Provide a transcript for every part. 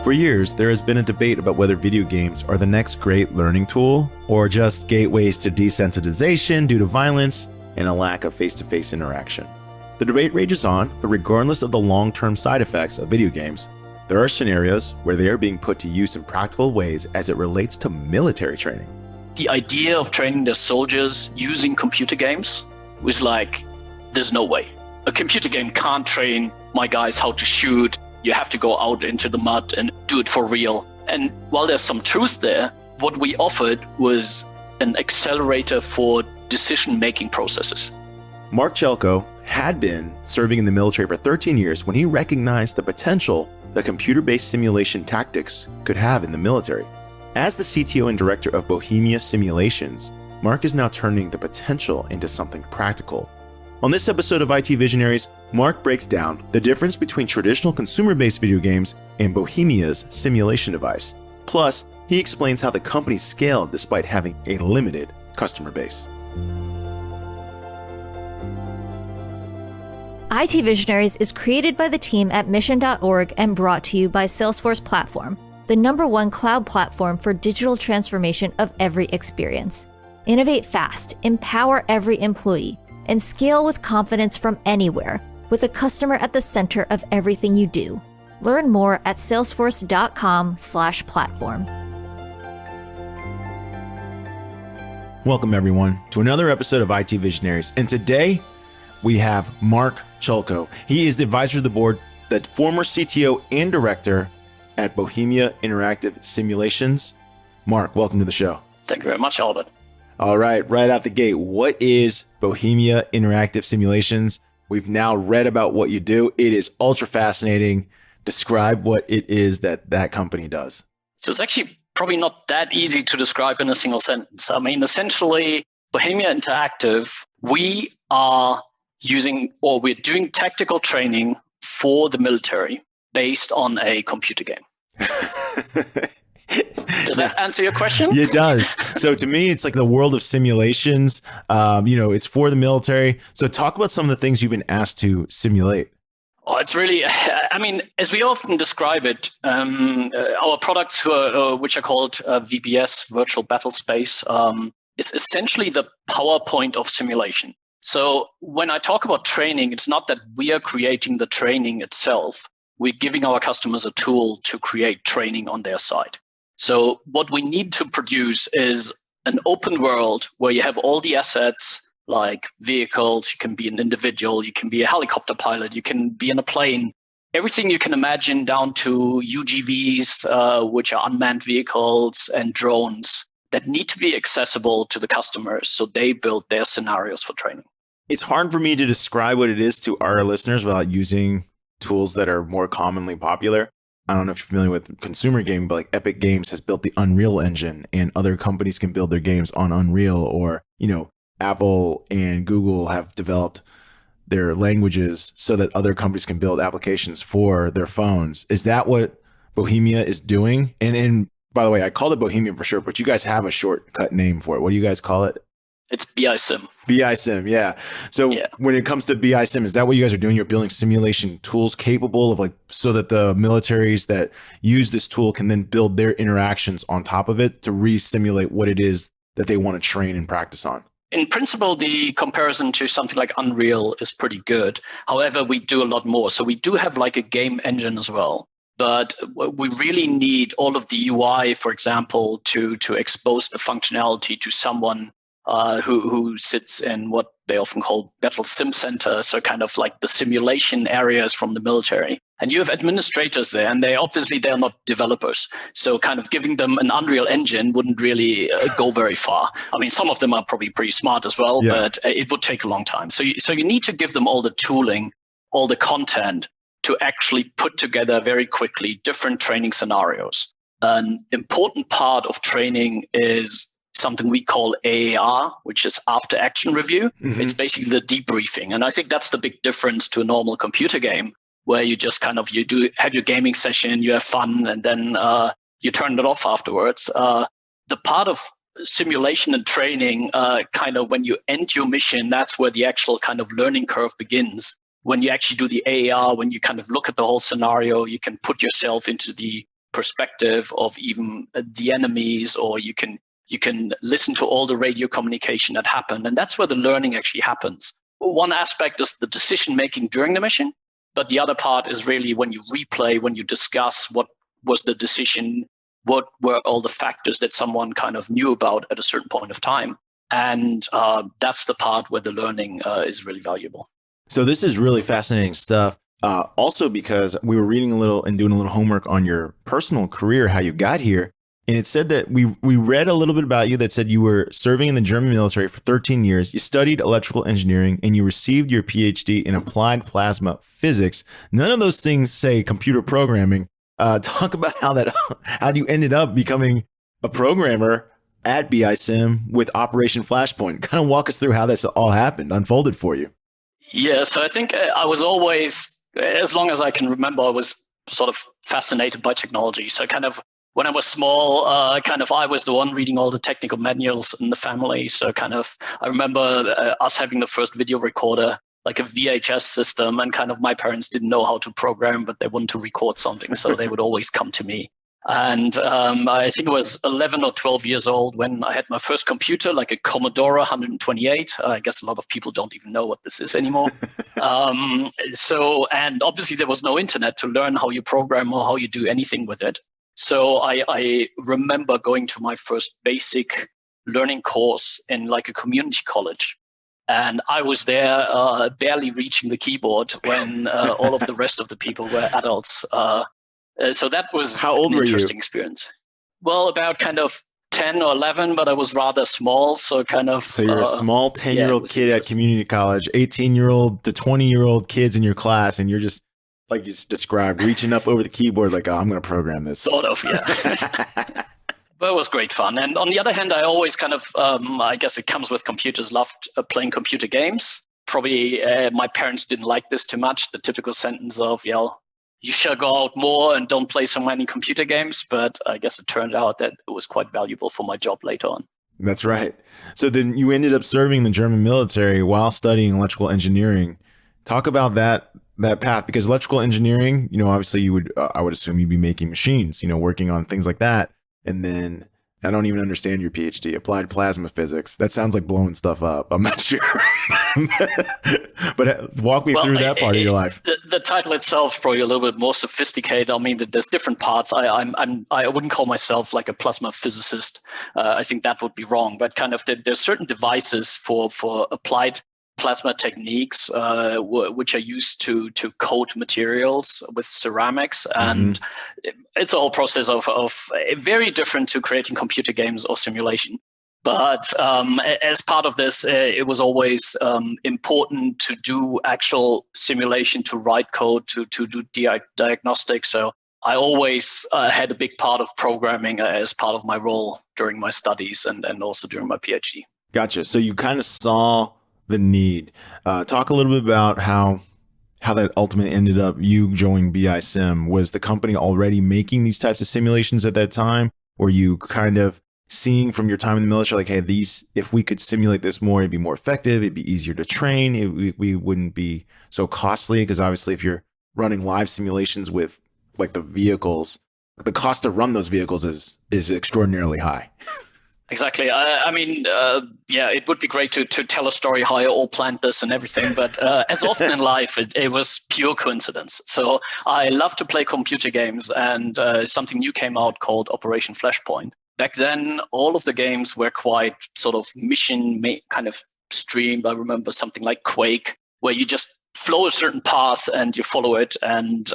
For years, there has been a debate about whether video games are the next great learning tool or just gateways to desensitization due to violence and a lack of face-to-face interaction. The debate rages on, but regardless of the long-term side effects of video games, there are scenarios where they are being put to use in practical ways as it relates to military training. The idea of training the soldiers using computer games was like, there's no way. A computer game can't train my guys how to shoot. You have to go out into the mud and do it for real. And while there's some truth there, what we offered was an accelerator for decision-making processes. Mark Dzulko had been serving in the military for 13 years when he recognized the potential that computer-based simulation tactics could have in the military. As the CTO and director of Bohemia Simulations, Mark is now turning the potential into something practical. On this episode of IT Visionaries, Mark breaks down the difference between traditional consumer-based video games and Bohemia's simulation device. Plus, he explains how the company scaled despite having a limited customer base. IT Visionaries is created by the team at mission.org and brought to you by Salesforce Platform, the #1 cloud platform for digital transformation of every experience. Innovate fast, empower every employee, and scale with confidence from anywhere, with a customer at the center of everything you do. Learn more at salesforce.com/platform. Welcome everyone to another episode of IT Visionaries, and today we have Mark Dzulko. He is the advisor to the board, the former CTO and director at Bohemia Interactive Simulations. Mark, welcome to the show. Thank you very much, Albert. All right out the gate, what is Bohemia Interactive Simulations? We've now read about what you do. It is ultra fascinating. Describe what it is that company does. So it's actually probably not that easy to describe in a single sentence. I mean, essentially, Bohemia Interactive, we're doing tactical training for the military based on a computer game. Does that answer your question? It does. So to me, it's like the world of simulations. It's for the military. So talk about some of the things you've been asked to simulate. Oh, it's really, as we often describe it, our products, which are called VBS, Virtual Battle Space, is essentially the PowerPoint of simulation. So when I talk about training, it's not that we are creating the training itself. We're giving our customers a tool to create training on their side. So what we need to produce is an open world where you have all the assets like vehicles. You can be an individual, you can be a helicopter pilot, you can be in a plane, everything you can imagine down to UGVs, which are unmanned vehicles, and drones that need to be accessible to the customers so they build their scenarios for training. It's hard for me to describe what it is to our listeners without using tools that are more commonly popular. I don't know if you're familiar with consumer gaming, but like Epic Games has built the Unreal Engine, and other companies can build their games on Unreal, or, Apple and Google have developed their languages so that other companies can build applications for their phones. Is that what Bohemia is doing? And by the way, I called it Bohemia for sure, but you guys have a shortcut name for it. What do you guys call it? It's BISim. BISim, yeah. So when it comes to BISim, is that what you guys are doing? You're building simulation tools capable of so that the militaries that use this tool can then build their interactions on top of it to re-simulate what it is that they want to train and practice on. In principle, the comparison to something like Unreal is pretty good. However, we do a lot more. So we do have like a game engine as well. But we really need all of the UI, for example, to expose the functionality to someone who sits in what they often call battle sim centers, so kind of like the simulation areas from the military. And you have administrators there, and they're not developers. So kind of giving them an Unreal Engine wouldn't really go very far. I mean, some of them are probably pretty smart as well, but it would take a long time. So you need to give them all the tooling, all the content to actually put together very quickly different training scenarios. An important part of training is something we call AAR, which is after action review. Mm-hmm. It's basically the debriefing. And I think that's the big difference to a normal computer game, where you just have your gaming session, you have fun, and then you turn it off afterwards. The part of simulation and training, kind of when you end your mission, that's where the actual kind of learning curve begins. When you actually do the AAR, when you kind of look at the whole scenario, you can put yourself into the perspective of even the enemies, or you can listen to all the radio communication that happened. And that's where the learning actually happens. One aspect is the decision making during the mission, but the other part is really when you replay, when you discuss what was the decision, what were all the factors that someone kind of knew about at a certain point of time. And that's the part where the learning is really valuable. So this is really fascinating stuff. Also because we were reading a little and doing a little homework on your personal career, how you got here. And it said that we read a little bit about you that said you were serving in the German military for 13 years. You studied electrical engineering and you received your PhD in applied plasma physics. None of those things say computer programming. Talk about how you ended up becoming a programmer at BISIM with Operation Flashpoint. Kind of walk us through how this all happened, unfolded for you. Yeah, so I think I was always, as long as I can remember, I was sort of fascinated by technology. So kind of when I was small, I was the one reading all the technical manuals in the family. So I remember us having the first video recorder, like a VHS system, and kind of my parents didn't know how to program, but they wanted to record something. So they would always come to me. And I think it was 11 or 12 years old when I had my first computer, like a Commodore 128. I guess a lot of people don't even know what this is anymore. And obviously there was no internet to learn how you program or how you do anything with it. So I remember going to my first basic learning course in like a community college. And I was there barely reaching the keyboard when all of the rest of the people were adults. So that was How old an were you? interesting experience. Well, about kind of 10 or 11, but I was rather small. So So you're a small 10-year-old kid at community college, 18-year-old to 20-year-old kids in your class, and you're just, like you described, reaching up over the keyboard like, oh, I'm going to program this. Sort of, yeah. But it was great fun. And on the other hand, I always kind of, I guess it comes with computers, loved playing computer games. Probably my parents didn't like this too much, the typical sentence of, you shall go out more and don't play so many computer games. But I guess it turned out that it was quite valuable for my job later on. That's right. So then you ended up serving the German military while studying electrical engineering. Talk about that path, because electrical engineering, obviously you would, I would assume you'd be making machines, working on things like that. And then I don't even understand your PhD, applied plasma physics. That sounds like blowing stuff up. I'm not sure. But walk me through that part of your life. The title itself is probably a little bit more sophisticated. I mean, there's different parts. I wouldn't call myself like a plasma physicist. I think that would be wrong. But kind of there's certain devices for applied plasma techniques, which are used to coat materials with ceramics. And it's a whole process of very different to creating computer games or simulation. But as part of this, it was always important to do actual simulation, to write code, to do diagnostics. So I always had a big part of programming as part of my role during my studies and also during my PhD. Gotcha. So you kind of saw the need. Talk a little bit about how that ultimately ended up you joining BISIM. Was the company already making these types of simulations at that time? Were you kind of seeing from your time in the military, like, hey, if we could simulate this more, it'd be more effective, it'd be easier to train, we wouldn't be so costly? Because obviously if you're running live simulations with like the vehicles, the cost to run those vehicles is extraordinarily high. Exactly. It would be great to tell a story how I all planned this and everything, but as often in life, it was pure coincidence. So I love to play computer games, and something new came out called Operation Flashpoint. Back then, all of the games were quite sort of mission kind of streamed. I remember something like Quake, where you just flow a certain path and you follow it, and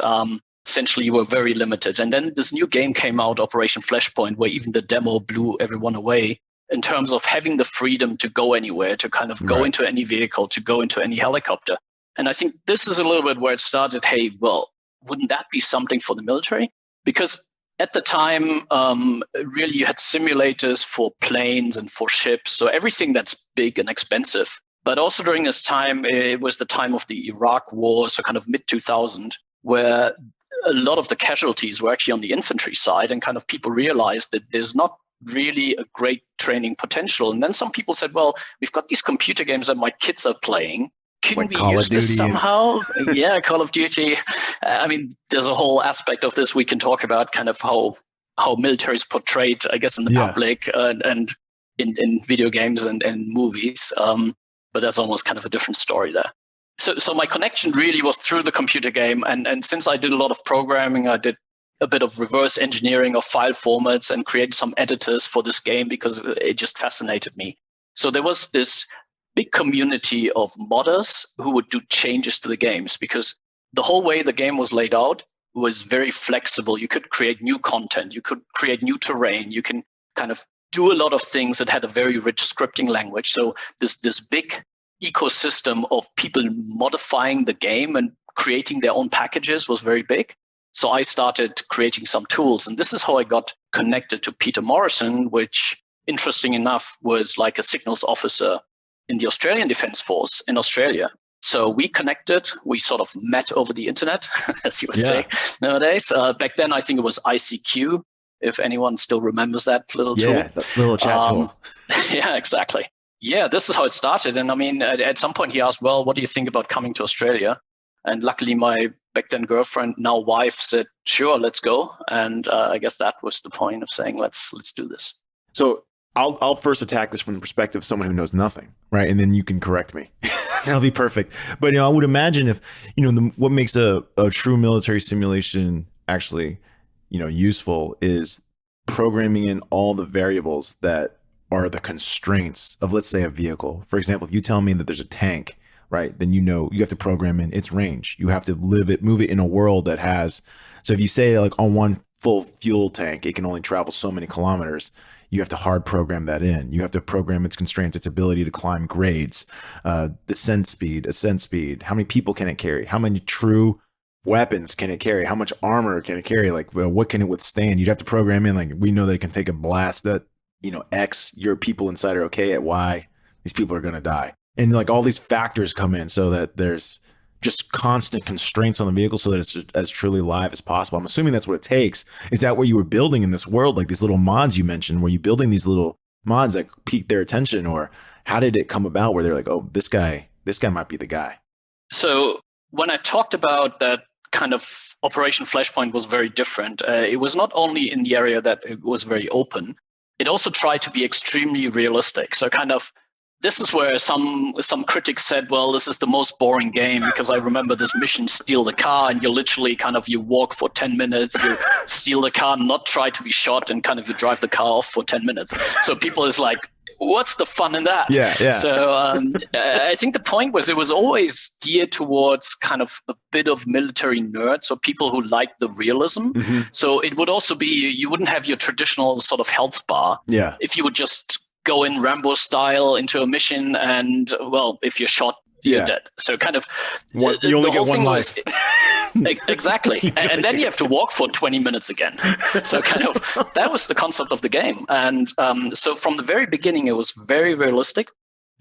essentially you were very limited. And then this new game came out, Operation Flashpoint, where even the demo blew everyone away in terms of having the freedom to go anywhere, to kind of go into any vehicle, to go into any helicopter. And I think this is a little bit where it started. Hey, well, wouldn't that be something for the military? Because at the time, really you had simulators for planes and for ships, so everything that's big and expensive. But also during this time, it was the time of the Iraq War, so kind of mid-2000, where a lot of the casualties were actually on the infantry side, and kind of people realized that there's not really a great training potential. And then some people said, well, we've got these computer games that my kids are playing. can Like we Call of use this Duty and- somehow? Yeah, Call of Duty. I mean, there's a whole aspect of this we can talk about, kind of how military is portrayed, I guess, in the public and in video games and movies. But that's almost kind of a different story there. So my connection really was through the computer game. And since I did a lot of programming, I did a bit of reverse engineering of file formats and created some editors for this game because it just fascinated me. So there was this big community of modders who would do changes to the games because the whole way the game was laid out was very flexible. You could create new content, you could create new terrain, you can kind of do a lot of things that had a very rich scripting language. So this big ecosystem of people modifying the game and creating their own packages was very big. So I started creating some tools, and this is how I got connected to Peter Morrison, which, interesting enough, was like a signals officer in the Australian Defence Force in Australia. So we connected, we sort of met over the internet, as you would say nowadays. Back then, I think it was ICQ, if anyone still remembers that little tool. Yeah, that little chat tool. Yeah, exactly. Yeah, this is how it started. And I mean, at some point he asked, well, what do you think about coming to Australia? And luckily my back then girlfriend, now wife, said, sure, let's go. And I guess that was the point of saying, let's do this. So I'll first attack this from the perspective of someone who knows nothing, right? And then you can correct me. That'll be perfect. But I would imagine if, what makes a true military simulation actually, useful is programming in all the variables that are the constraints of, let's say, a vehicle. For example, if you tell me that there's a tank, right, then you have to program in its range. You have to move it in a world that has. So if you say like on one full fuel tank, it can only travel so many kilometers, you have to hard program that in. You have to program its constraints, its ability to climb grades, descent speed, ascent speed. How many people can it carry? How many true weapons can it carry? How much armor can it carry? Like, what can it withstand? You'd have to program in, like, we know that it can take a blast at, X, your people inside are okay, at Y, these people are going to die. And like all these factors come in so that there's just constant constraints on the vehicle so that it's as truly live as possible. I'm assuming that's what it takes. Is that what you were building in this world? Like these little mods you mentioned, were you building these little mods that piqued their attention, or how did it come about where they're like, oh, this guy might be the guy? So when I talked about that kind of Operation Flashpoint was very different. It was not only in the area that it was very open, it also tried to be extremely realistic. So kind of, this is where some critics said, well, this is the most boring game, because I remember this mission, steal the car, and you literally kind of, you walk for 10 minutes, you steal the car, not try to be shot, and kind of you drive the car off for 10 minutes. So people is like, what's the fun in that? Yeah. So I think the point was it was always geared towards kind of a bit of military nerds, so people who like the realism. Mm-hmm. So it would also be, you wouldn't have your traditional sort of health bar. Yeah. If you would just go in Rambo style into a mission, and well, if you're shot, you're dead. So kind of you only get one life. Exactly. And then you have to walk for 20 minutes again. So kind of that was the concept of the game. And so from the very beginning, it was very realistic.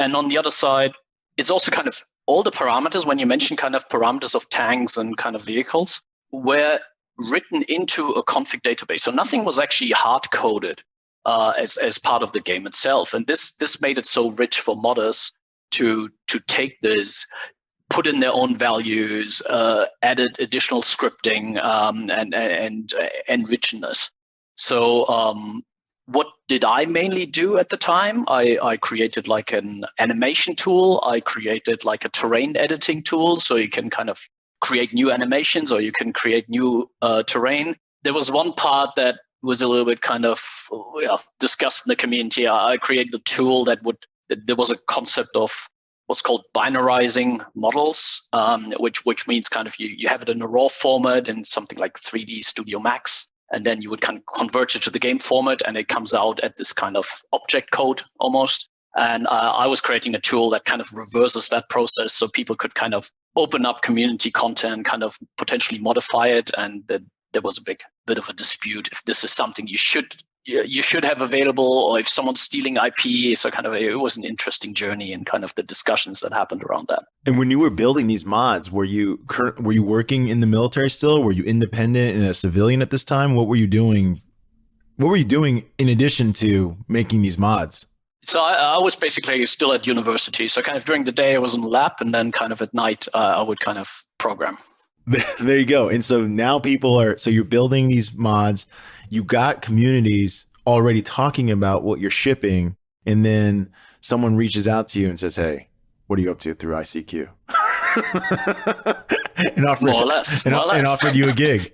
And on the other side, it's also kind of all the parameters, when you mention kind of parameters of tanks and kind of vehicles, were written into a config database. So nothing was actually hard coded as part of the game itself. And this made it so rich for modders to take this, put in their own values, added additional scripting, and richness. So what did I mainly do at the time? I created like an animation tool. I created like a terrain editing tool, so you can kind of create new animations, or you can create new terrain. There was one part that was a little bit kind of discussed in the community. I created a tool there was a concept of what's called binarizing models, which means kind of you have it in a raw format in something like 3D Studio Max, and then you would kind of convert it to the game format, and it comes out at this kind of object code almost. And I was creating a tool that kind of reverses that process, so people could kind of open up community content, kind of potentially modify it, and there was a bit of a dispute if this is something you should have available, or if someone's stealing IP. So kind of it was an interesting journey and kind of the discussions that happened around that. And when you were building these mods, were you working in the military still? Were you independent and a civilian at this time? What were you doing? What were you doing in addition to making these mods? So I was basically still at university. So kind of during the day I was in the lab, and then kind of at night I would kind of program. There you go. And so now so you're building these mods, you got communities already talking about what you're shipping, and then someone reaches out to you and says, hey, what are you up to through ICQ? and offered you a gig.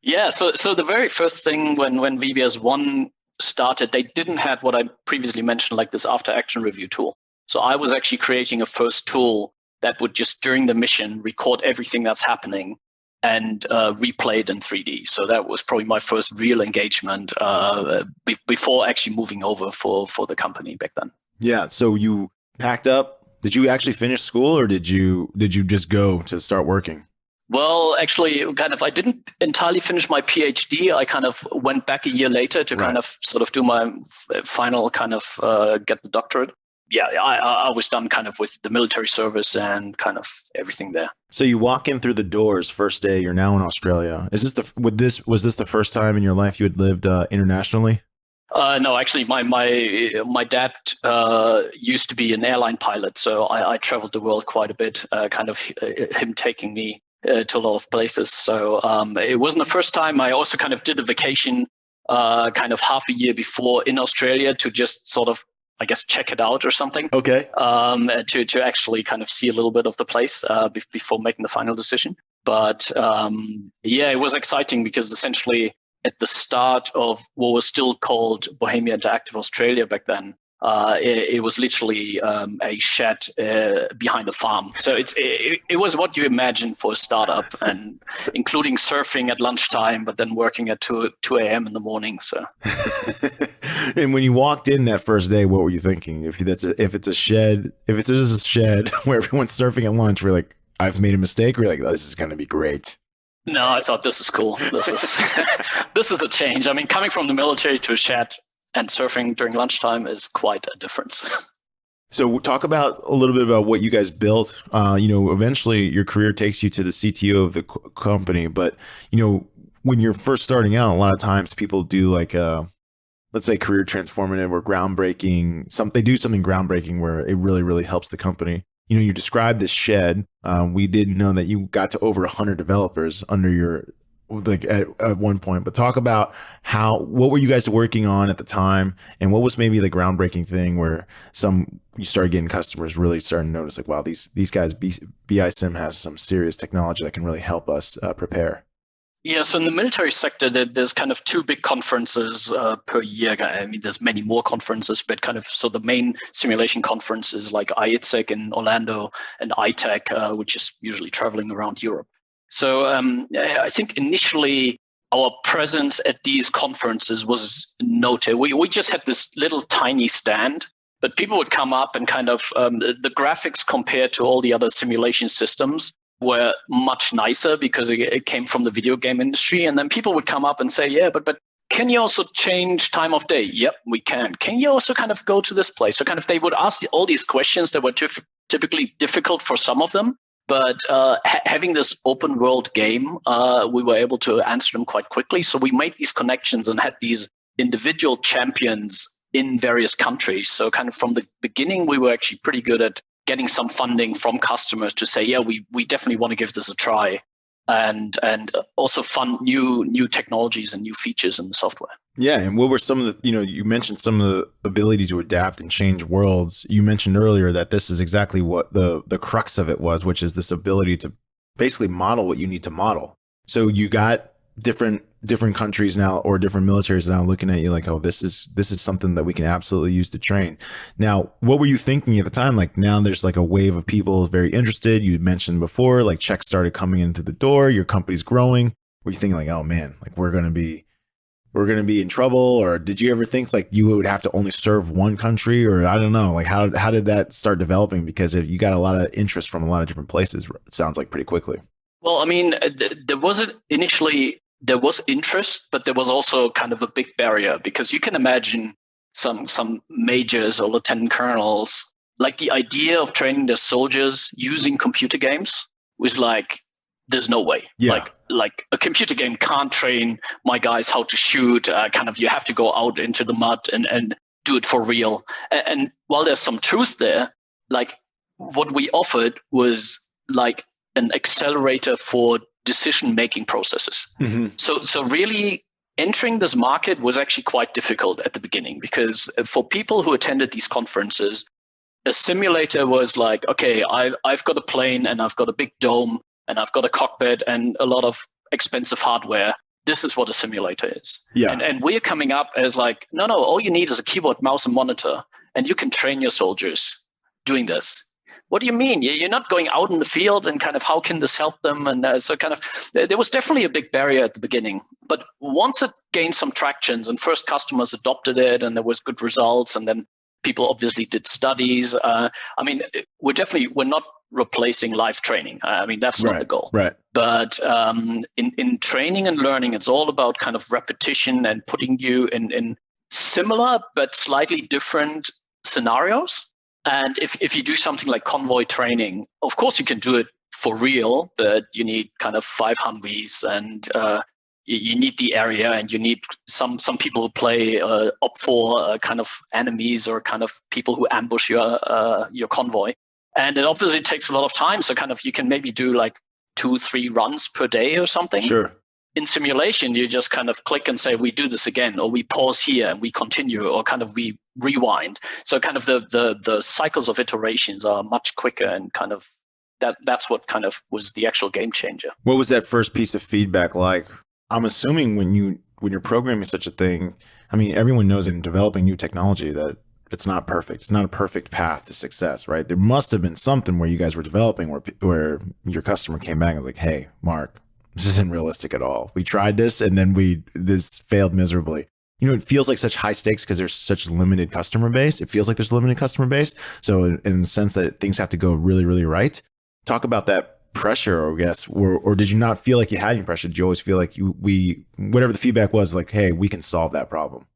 Yeah. So the very first thing when VBS1 started, they didn't have what I previously mentioned, like this after action review tool. So I was actually creating a first tool that would just during the mission record everything that's happening and replay it in 3D. So that was probably my first real engagement before actually moving over for the company back then. Yeah. So you packed up. Did you actually finish school, or did you just go to start working? Well, actually, I didn't entirely finish my PhD. I kind of went back a year later to kind of sort of do my final get the doctorate. Yeah, I was done kind of with the military service and kind of everything there. So you walk in through the doors first day. You're now in Australia. Was this the first time in your life you had lived internationally? No, actually, my dad used to be an airline pilot, so I traveled the world quite a bit. Him taking me to a lot of places. So it wasn't the first time. I also kind of did a vacation, kind of half a year before in Australia to just sort of, I guess, check it out or something. Okay. To actually kind of see a little bit of the place before making the final decision. But it was exciting because essentially at the start of what was still called Bohemia Interactive Australia back then, it was literally a shed behind a farm. So it was what you imagine for a startup, and including surfing at lunchtime, but then working at 2 a.m. in the morning. So. And when you walked in that first day, what were you thinking? If it's a shed where everyone's surfing at lunch, we're like, I've made a mistake. We're like, oh, this is going to be great. No, I thought this is cool. This is a change. I mean, coming from the military to a shed and surfing during lunchtime is quite a difference. So talk about a little bit about what you guys built. Eventually your career takes you to the CTO of the company, but when you're first starting out, a lot of times people do like let's say career transformative or groundbreaking. They do something groundbreaking where it really, really helps the company. You described this shed. We didn't know that you got to over 100 developers under your, like at one point, but talk about what were you guys working on at the time, and what was maybe the groundbreaking thing where you started getting customers really starting to notice, like, wow, these guys, BI Sim has some serious technology that can really help us prepare. Yeah, so in the military sector, there's kind of 2 big conferences per year. I mean, there's many more conferences, but so the main simulation conference is like IITSEC in Orlando and ITEC, which is usually traveling around Europe. So I think initially our presence at these conferences was noted. We just had this little tiny stand, but people would come up and kind of the graphics compared to all the other simulation systems were much nicer because it came from the video game industry. And then people would come up and say, yeah, but can you also change time of day? Yep, we can. Can you also kind of go to this place? So kind of they would ask all these questions that were typically difficult for some of them. But having this open world game, we were able to answer them quite quickly. So we made these connections and had these individual champions in various countries. So kind of from the beginning, we were actually pretty good at getting some funding from customers to say, yeah, we definitely want to give this a try, and also fund new technologies and new features in the software. Yeah, and what were some of the, you mentioned some of the ability to adapt and change worlds. You mentioned earlier that this is exactly what the crux of it was, which is this ability to basically model what you need to model. So you got different countries now, or different militaries now looking at you like, oh, this is something that we can absolutely use to train. Now, what were you thinking at the time? Like, now there's like a wave of people very interested. You mentioned before, like, checks started coming into the door, your company's growing. Were you thinking like, oh man, like we're going to be in trouble? Or did you ever think like you would have to only serve one country? Or I don't know, like how did that start developing? Because if you got a lot of interest from a lot of different places, it sounds like pretty quickly. Well, I mean, there was interest, but there was also kind of a big barrier, because you can imagine some majors or lieutenant colonels, like the idea of training their soldiers using computer games was like, there's no way. Yeah. Like a computer game can't train my guys how to shoot. You have to go out into the mud and do it for real. And while there's some truth there, like what we offered was like an accelerator for decision-making processes. Mm-hmm. So really entering this market was actually quite difficult at the beginning, because for people who attended these conferences, a simulator was like, okay, I've got a plane and I've got a big dome and I've got a cockpit and a lot of expensive hardware. This is what a simulator is. Yeah. And we're coming up as like, no, all you need is a keyboard, mouse, and monitor, and you can train your soldiers doing this. What do you mean? You're not going out in the field and kind of how can this help them? And so kind of there was definitely a big barrier at the beginning. But once it gained some tractions and first customers adopted it and there was good results, and then people obviously did studies. I mean, we're not replacing live training. I mean, that's not the goal. Right. But in training and learning, it's all about kind of repetition and putting you in similar but slightly different scenarios. And if you do something like convoy training, of course you can do it for real, but you need kind of 5 Humvees and you need the area, and you need some people who play up for kind of enemies or kind of people who ambush your convoy. And it obviously takes a lot of time. So kind of you can maybe do like 2-3 runs per day or something. Sure. In simulation, you just kind of click and say, we do this again, or we pause here and we continue, or kind of we rewind. So kind of the cycles of iterations are much quicker, and kind of that's what kind of was the actual game changer. What was that first piece of feedback like? I'm assuming when you're programming such a thing, I mean, everyone knows in developing new technology that it's not perfect. It's not a perfect path to success, right? There must have been something where you guys were developing where your customer came back and was like, hey, Mark, this isn't realistic at all. We tried this and then this failed miserably. You know, it feels like such high stakes because there's such limited customer base. It feels like there's a limited customer base. So in the sense that things have to go really, really right. Talk about that pressure, I guess, or did you not feel like you had any pressure? Did you always feel like whatever the feedback was, like, hey, we can solve that problem?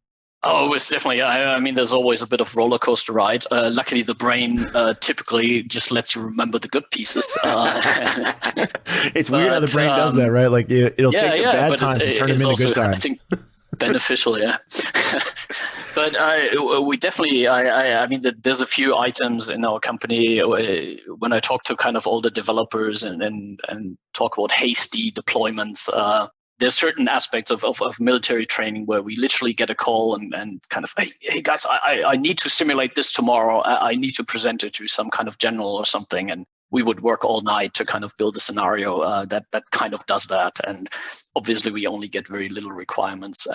Oh, it was definitely, I mean, there's always a bit of roller coaster ride. Luckily, the brain typically just lets you remember the good pieces. It's weird how the brain does that, right? Like it'll take the bad times and turn them into also, good times. I think beneficial, yeah. But we definitely, I mean, there's a few items in our company when I talk to kind of all the developers and talk about hasty deployments. There's certain aspects of military training where we literally get a call and kind of, hey guys, I need to simulate this tomorrow. I need to present it to some kind of general or something. And we would work all night to kind of build a scenario that kind of does that. And obviously we only get very little requirements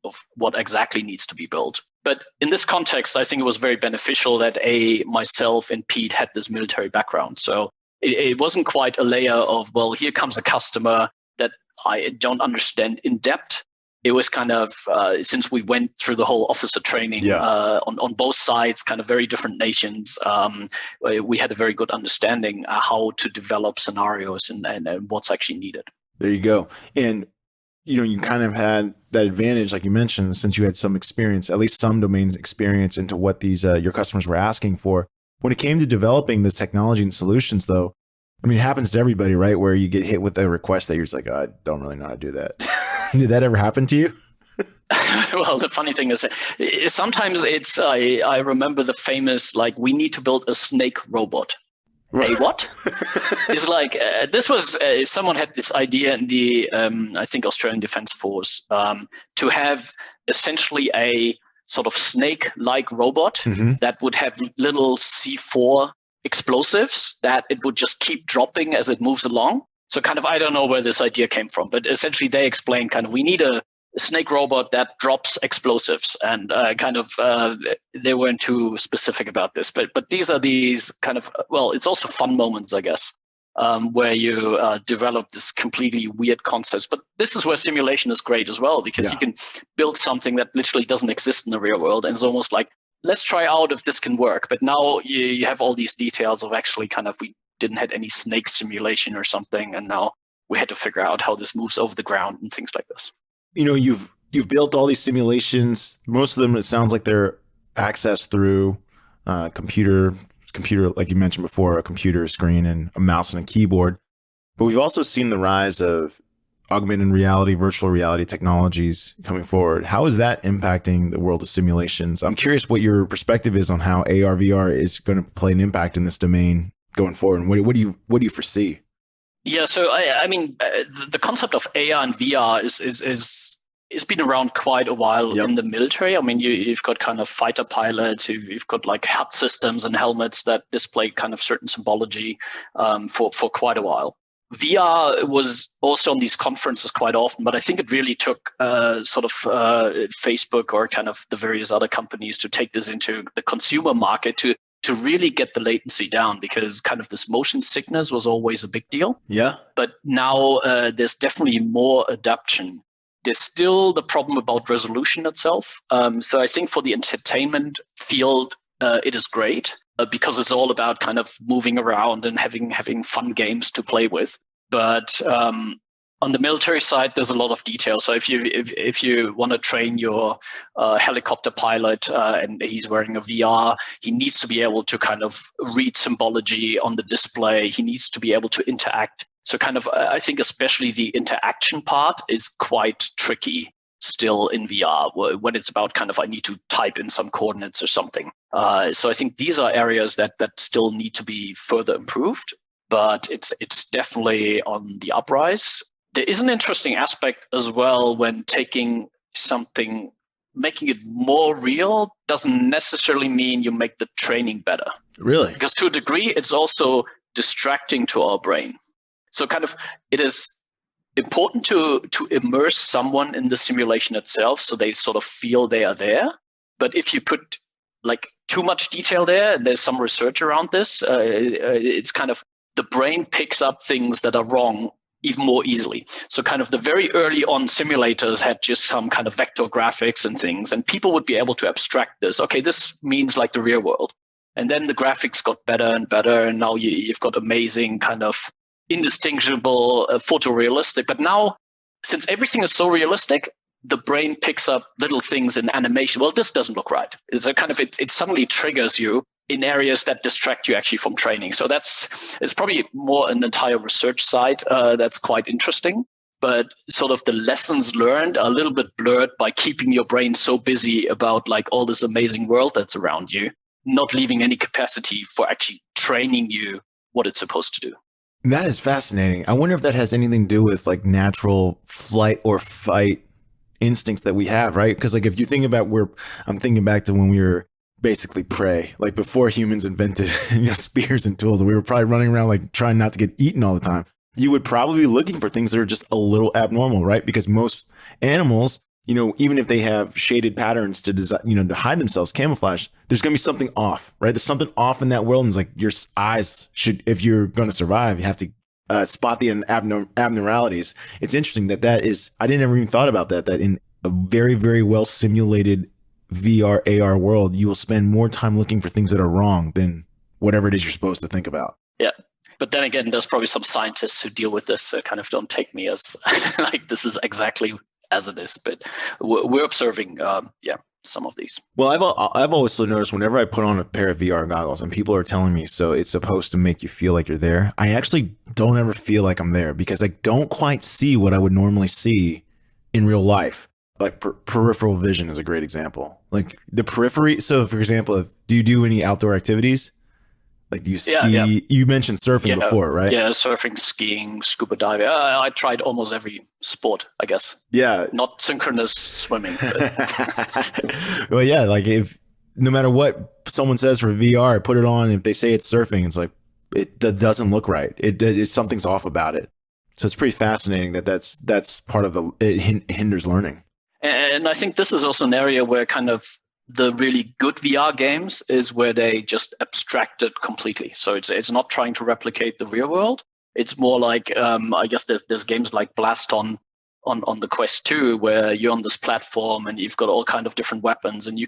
of what exactly needs to be built. But in this context, I think it was very beneficial that myself and Pete had this military background. So it wasn't quite a layer of, well, here comes a customer that I don't understand in depth. It was kind of, since we went through the whole officer training on both sides, kind of very different nations, we had a very good understanding how to develop scenarios and what's actually needed. There you go. And, you know, you kind of had that advantage, like you mentioned, since you had some experience, at least some domains experience into what these your customers were asking for. When it came to developing this technology and solutions, though, I mean, it happens to everybody, right? Where you get hit with a request that you're just like, I don't really know how to do that. Did that ever happen to you? Well, the funny thing is, sometimes it's, I remember the famous, like, we need to build a snake robot. Hey, what? It's like, this was, someone had this idea in the, I think, Australian Defence Force, to have essentially a sort of snake-like robot that would have little C4 explosives that it would just keep dropping as it moves along. So kind of, I don't know where this idea came from, but essentially they explained kind of, we need a snake robot that drops explosives, and kind of they weren't too specific about this, but these are these kind of, well, it's also fun moments, I guess, where you develop this completely weird concepts. But this is where simulation is great as well, because you can build something that literally doesn't exist in the real world, and it's almost like, let's try out if this can work. But now you have all these details of actually kind of, we didn't have any snake simulation or something, and now we had to figure out how this moves over the ground and things like this. You know, you've built all these simulations. Most of them, it sounds like they're accessed through computer, like you mentioned before, a computer screen and a mouse and a keyboard. But we've also seen the rise of augmented reality, virtual reality technologies coming forward. How is that impacting the world of simulations? I'm curious what your perspective is on how AR, VR is going to play an impact in this domain going forward. And what do you foresee? Yeah, so I mean, the concept of AR and VR is been around quite a while in the military. I mean, you've got kind of fighter pilots, you've got like HUD systems and helmets that display kind of certain symbology for quite a while. VR was also on these conferences quite often, but I think it really took Facebook or kind of the various other companies to take this into the consumer market to really get the latency down, because kind of this motion sickness was always a big deal. Yeah. But now there's definitely more adoption. There's still the problem about resolution itself. So I think for the entertainment field, it is great. Because it's all about kind of moving around and having fun games to play with. But on the military side, there's a lot of detail. So if you want to train your helicopter pilot and he's wearing a VR, he needs to be able to kind of read symbology on the display. He needs to be able to interact. So kind of, I think especially the interaction part is quite tricky still in VR, when it's about kind of, I need to type in some coordinates or something. So I think these are areas that still need to be further improved, but it's definitely on the uprise. There is an interesting aspect as well when taking something, making it more real doesn't necessarily mean you make the training better. Really? Because to a degree, it's also distracting to our brain. So kind of, it is important to immerse someone in the simulation itself so they sort of feel they are there. But if you put like too much detail there, and there's some research around this, it's kind of, the brain picks up things that are wrong even more easily. So kind of the very early on simulators had just some kind of vector graphics and things, and people would be able to abstract this. Okay, this means like the real world. And then the graphics got better and better, and now you've got amazing kind of indistinguishable photorealistic. But now, since everything is so realistic, the brain picks up little things in animation. Well, this doesn't look right. It's a kind of, it suddenly triggers you in areas that distract you actually from training. So it's probably more an entire research side that's quite interesting. But sort of the lessons learned are a little bit blurred by keeping your brain so busy about like all this amazing world that's around you, not leaving any capacity for actually training you what it's supposed to do. That is fascinating. I wonder if that has anything to do with like natural flight or fight instincts that we have, right? Because like if you think about I'm thinking back to when we were basically prey, like before humans invented spears and tools, we were probably running around like trying not to get eaten all the time. You would probably be looking for things that are just a little abnormal, right? Because most animals, even if they have shaded patterns to design, to hide themselves, camouflage, there's going to be something off, right? There's something off in that world. And it's like your eyes should, if you're going to survive, you have to spot the abnormalities. It's interesting that is, I didn't ever even thought about that in a very, very well simulated VR, AR world, you will spend more time looking for things that are wrong than whatever it is you're supposed to think about. Yeah. But then again, there's probably some scientists who deal with this, so kind of don't take me as like this is exactly as it is, but we're observing, some of these. Well, I've also noticed whenever I put on a pair of VR goggles and people are telling me, so it's supposed to make you feel like you're there, I actually don't ever feel like I'm there because I don't quite see what I would normally see in real life. Like peripheral vision is a great example. Like the periphery. So, for example, do you do any outdoor activities? Like do you ski? Yeah. You mentioned surfing before, right? Yeah, surfing, skiing, scuba diving. I tried almost every sport, I guess. Yeah. Not synchronous swimming. Well, yeah, like if no matter what someone says for VR, put it on. If they say it's surfing, it's like that doesn't look right. It something's off about it. So it's pretty fascinating that's part of it hinders learning. And I think this is also an area where kind of the really good VR games is where they just abstract it completely. So it's not trying to replicate the real world. It's more like, I guess there's games like Blast on the Quest 2 where you're on this platform and you've got all kind of different weapons and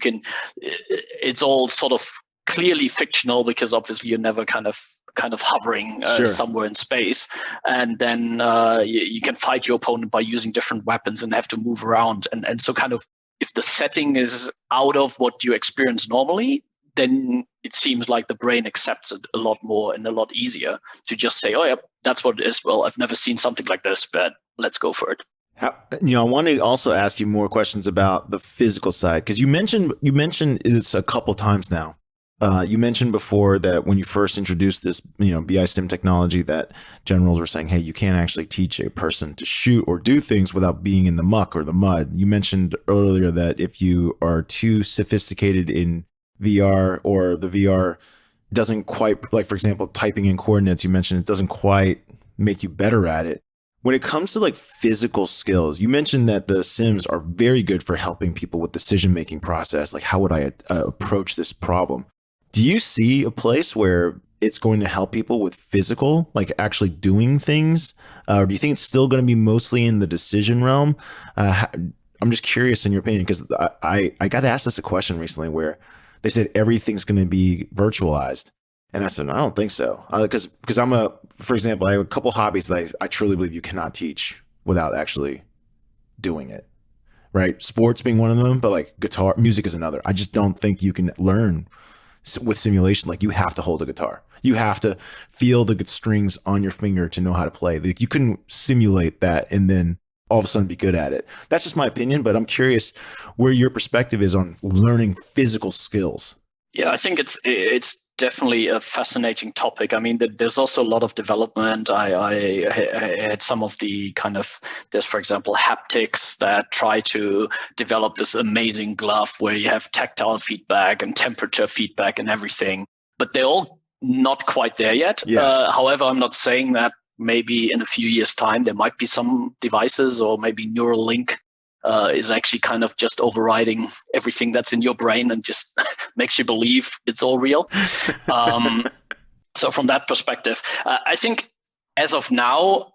it's all sort of clearly fictional because obviously you're never kind of hovering somewhere in space, and then you can fight your opponent by using different weapons and have to move around, and so kind of if the setting is out of what you experience normally, then it seems like the brain accepts it a lot more and a lot easier to just say, oh yeah, that's what it is. Well, I've never seen something like this, but let's go for it. I want to also ask you more questions about the physical side, because you mentioned this a couple times now. You mentioned before that when you first introduced this, BI sim technology, that generals were saying, hey, you can't actually teach a person to shoot or do things without being in the muck or the mud. You mentioned earlier that if you are too sophisticated in VR, or the VR doesn't quite, like, for example, typing in coordinates, you mentioned it doesn't quite make you better at it. When it comes to like physical skills, you mentioned that the Sims are very good for helping people with decision-making process. Like, how would I approach this problem? Do you see a place where it's going to help people with physical, like actually doing things? Or do you think it's still going to be mostly in the decision realm? I'm just curious in your opinion, because I got asked this a question recently where they said everything's going to be virtualized. And I said, I don't think so. Because for example, I have a couple hobbies that I truly believe you cannot teach without actually doing it, right? Sports being one of them, but like guitar, music is another. I just don't think you can learn with simulation. Like, you have to hold a guitar. You have to feel the strings on your finger to know how to play. Like, you couldn't simulate that and then all of a sudden be good at it. That's just my opinion, but I'm curious where your perspective is on learning physical skills. Yeah, I think it's definitely a fascinating topic. I mean, there's also a lot of development. I had some of the there's, for example, haptics that try to develop this amazing glove where you have tactile feedback and temperature feedback and everything, but they're all not quite there yet. Yeah. However, I'm not saying that maybe in a few years' time, there might be some devices, or maybe Neuralink is actually kind of just overriding everything that's in your brain and just makes you believe it's all real. So from that perspective, I think as of now,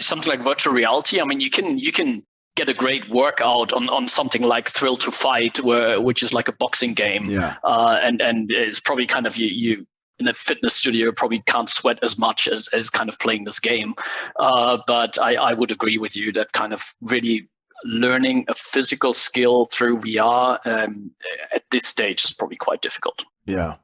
something like virtual reality, I mean, you can get a great workout on something like Thrill to Fight, which is like a boxing game. Yeah. And it's probably kind of you in a fitness studio probably can't sweat as much as kind of playing this game. But I would agree with you that kind of really learning a physical skill through VR at this stage is probably quite difficult. Yeah.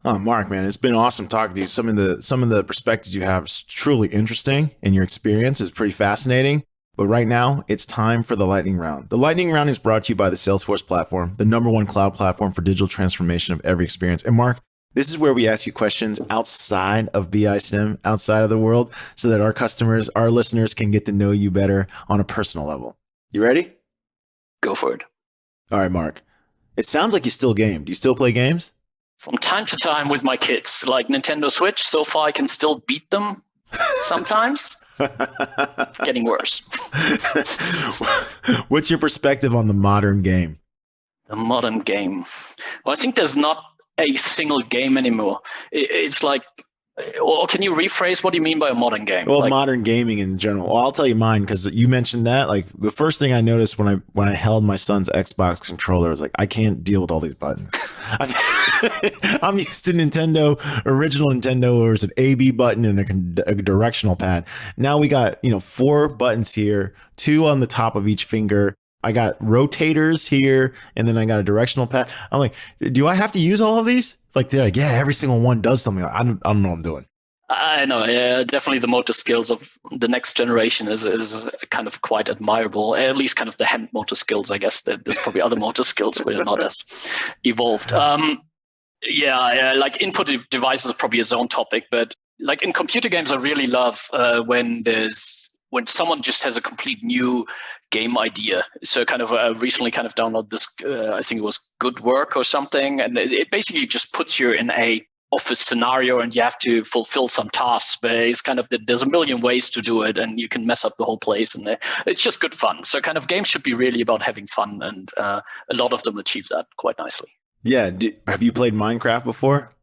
Oh, Mark, man, it's been awesome talking to you. Some of the perspectives you have is truly interesting, and your experience is pretty fascinating. But right now, it's time for the lightning round. The lightning round is brought to you by the Salesforce Platform, the #1 cloud platform for digital transformation of every experience. And Mark, this is where we ask you questions outside of BI Sim, outside of the world, so that our customers, our listeners, can get to know you better on a personal level. You ready? Go for it. All right, Mark. It sounds like you still game. Do you still play games? From time to time with my kids, like Nintendo Switch. So far, I can still beat them sometimes. Getting worse. What's your perspective on the modern game? The modern game. Well, I think there's not a single game anymore. It's like, or can you rephrase what do you mean by a modern game? Well, modern gaming in general. Well, I'll tell you mine, because you mentioned that. Like, the first thing I noticed when I held my son's Xbox controller was like, I can't deal with all these buttons. I'm used to original Nintendo, where it's an A/B button and a directional pad. Now we got 4 buttons here, 2 on the top of each finger. I got rotators here, and then I got a directional pad. I'm like, do I have to use all of these? Like, they're like, yeah, every single one does something. I don't know what I'm doing. I know, yeah, definitely the motor skills of the next generation is kind of quite admirable. At least kind of the hand motor skills, I guess. There's probably other motor skills where they're not as evolved. Yeah, like input devices are probably its own topic, but like in computer games, I really love when someone just has a complete new game idea. So kind of recently kind of downloaded this, I think it was Good Work or something. And it basically just puts you in a office scenario and you have to fulfill some tasks, but it's kind of there's a million ways to do it and you can mess up the whole place, and it's just good fun. So kind of games should be really about having fun, and a lot of them achieve that quite nicely. Yeah. Have you played Minecraft before?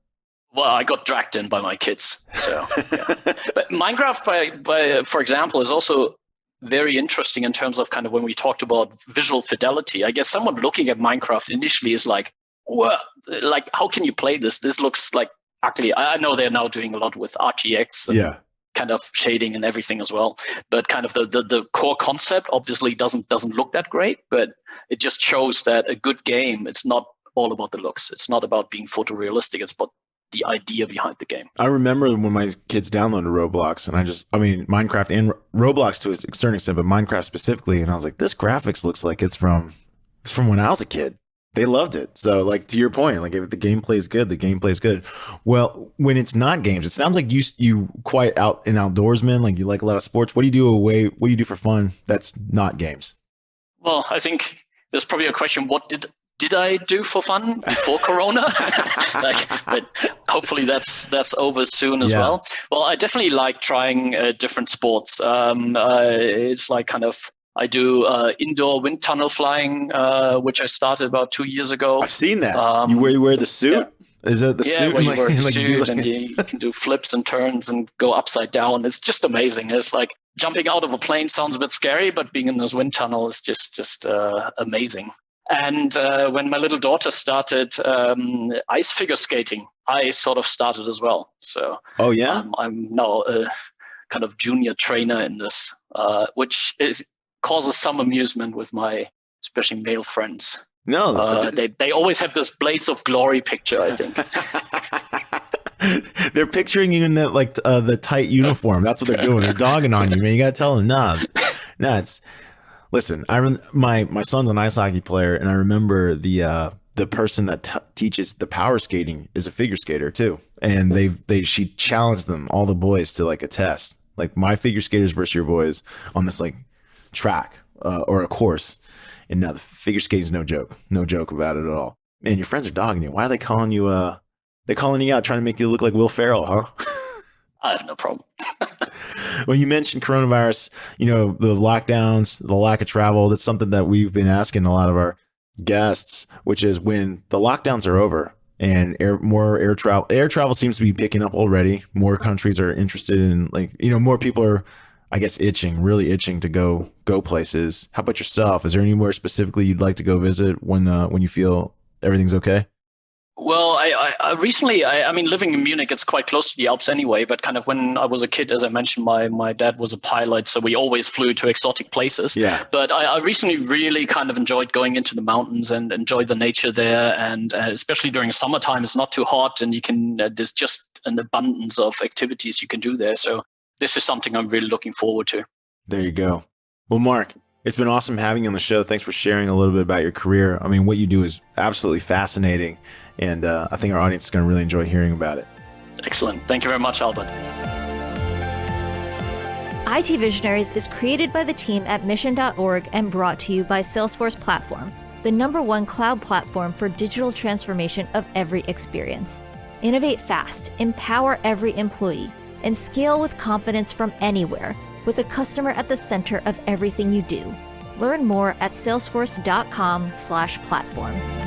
Well, I got dragged in by my kids. So, yeah. But Minecraft, for example, is also very interesting in terms of kind of when we talked about visual fidelity. I guess someone looking at Minecraft initially is like, well, like, how can you play this? This looks like ugly. I know they're now doing a lot with RTX and kind of shading and everything as well. But kind of the core concept obviously doesn't look that great, but it just shows that a good game, it's not all about the looks. It's not about being photorealistic. It's the idea behind the game. I remember when my kids downloaded Roblox, and Minecraft and Roblox to a certain extent, but Minecraft specifically, and I was like, this graphics looks like it's from when I was a kid. They loved it. So, like, to your point, like, if the gameplay is good, the gameplay is good. Well, when it's not games, it sounds like you quite an outdoorsman, like you like a lot of sports. What do you do for fun that's not games? Well, I think there's probably a question, what did I do for fun before Corona? But hopefully that's over soon as well. Well, I definitely like trying different sports. It's like kind of, I do indoor wind tunnel flying, which I started about 2 years ago. I've seen that. You wear the suit? Yeah. Is it the suit? Where you wear the suit and you can do flips and turns and go upside down. It's just amazing. It's like jumping out of a plane sounds a bit scary, but being in this wind tunnel is just amazing. And when my little daughter started ice figure skating, I sort of started as well. So I'm now a kind of junior trainer in this, which causes some amusement with my especially male friends. No, they always have this Blades of Glory picture, I think. They're picturing you in that the tight uniform. That's what they're doing. They're dogging on you, man. You gotta tell them, nah. It's listen. My son's an ice hockey player, and I remember the person that teaches the power skating is a figure skater too, and she challenged them, all the boys, to like a test, like my figure skaters versus your boys on this like track or a course. And now the figure skating is no joke about it at all. Man, your friends are dogging you. Why are they calling you? They calling you out, trying to make you look like Will Ferrell, huh? I have no problem. Well, you mentioned coronavirus. The lockdowns, the lack of travel. That's something that we've been asking a lot of our guests, which is when the lockdowns are over and more air travel. Air travel seems to be picking up already. More countries are interested in, more people are, I guess, really itching to go places. How about yourself? Is there anywhere specifically you'd like to go visit when you feel everything's okay? Well, I recently, living in Munich, it's quite close to the Alps anyway, but kind of when I was a kid, as I mentioned, my dad was a pilot, so we always flew to exotic places. Yeah. But I recently really kind of enjoyed going into the mountains and enjoyed the nature there. And especially during summertime, it's not too hot and there's just an abundance of activities you can do there. So this is something I'm really looking forward to. There you go. Well, Mark, it's been awesome having you on the show. Thanks for sharing a little bit about your career. I mean, what you do is absolutely fascinating, and I think our audience is going to really enjoy hearing about it. Excellent. Thank you very much, Albert. IT Visionaries is created by the team at mission.org and brought to you by Salesforce Platform, the #1 cloud platform for digital transformation of every experience. Innovate fast, empower every employee, and scale with confidence from anywhere, with a customer at the center of everything you do. Learn more at salesforce.com/platform.